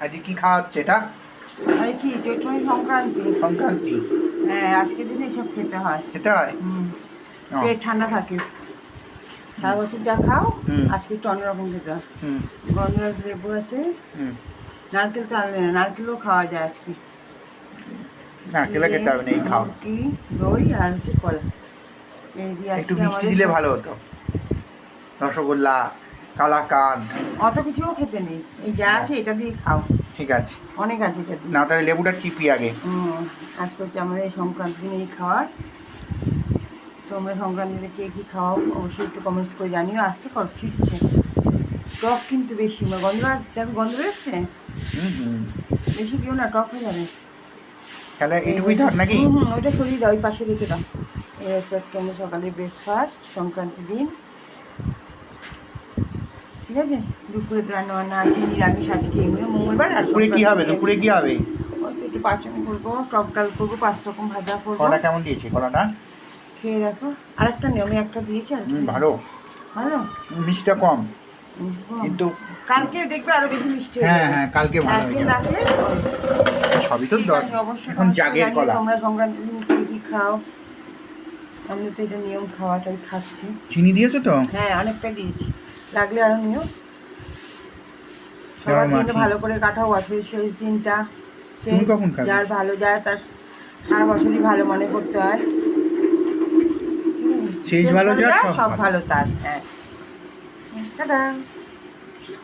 আজকে কি খাওয়া হচ্ছে এটা? এই কি চৈত্র সংক্রান্তি। সংক্রান্তি। হ্যাঁ, আজকের দিনে এসব খেতে হয়। খেতে হয়? ও। পেট ঠান্ডা থাকে। সারা বছর যা খাও হুম। আজকে একটু অন্যরকম খেতে হয়। হুম। গন্ধরাজ লেবু আছে, হুম। নারকেল তো আনলে না, নারকেলও খাওয়া যায় আজকে। নারকেলে খেতে হবে না, এই খাও। মুরগি, দই আর হচ্ছে কলা, এই দিয়ে একটু আজকে মিষ্টি আমাদের দিলে ভালো হতো। রসগোল্লা, কালাকাঁদ। অত কিছুও খেতে নেই, এই যা আছে এটা দিয়ে খাও। ঠিক আছে। অনেক আছে এটা দিয়ে। না তাহলে লেবুটা চিপি আগে। আজকে হচ্ছে আমাদের এই সংক্রান্তি দিনে এই খাওয়ার। তোমরা সংক্রান্তিতে কে কী খাওয়াও অবশ্যই একটু কমেন্টস করে জানিও। আসতে করছি ইচ্ছে টক কিন্তু বেশি, গন্ধ আছে, দেখো গন্ধ বেরোচ্ছে। বেশি দিও না, টক হয়ে যাবে। তাহলে এইটুকুই থাক নাকি? ওইটা সরিয়ে দাও, ওই পাশে রেখে দাও। এই হচ্ছে আজকে আমাদের সকালে ব্রেকফাস্ট সংক্রান্তির দিন। ঠিক আছে, দুপুরে রান্না বান্না আছে নিরামিষ আজকে, এমনি মঙ্গলবার। আর দুপুরে কি হবে? দুপুরে কি হবে? ওই তো একটু পাঁচমি করবো, টক ডাল করবো, 5 রকম ভাজা করবো। কলাটা কেমন দিয়েছে? কলাটা খেয়ে দেখো। আরেকটা নেই, আমি একটা দিয়েছি আর ভালো। ভালো, মিষ্টিটা কম কিন্তু কালকে দেখবে আরো বেশি মিষ্টি হয়ে হ্যাঁ যাবে। হ্যাঁ, কালকে ভালো হয়ে একদিন যাবে। রাখলে সবই তো ঠিক আছে। অবশ্যই এখন জাগের কলা। তোমরা সংক্রান্তির দিন কে কি খাও। আমি তো এটা নিয়ম খাওয়া, তাই খাচ্ছি। চিনি দিয়েছো তো? হ্যাঁ, অনেকটা দিয়েছি, লাগলে আরো নিও। সবার দিনটা ভালো করে কাটাও, বছরের শেষ দিনটা। তুমি কখন খাবে? যার ভালো যায় তার সারা বছরই ভালো মনে করতে হয়। শেষ ভালো যার সব সব ভালো তার। হ্যাঁ, টাটা।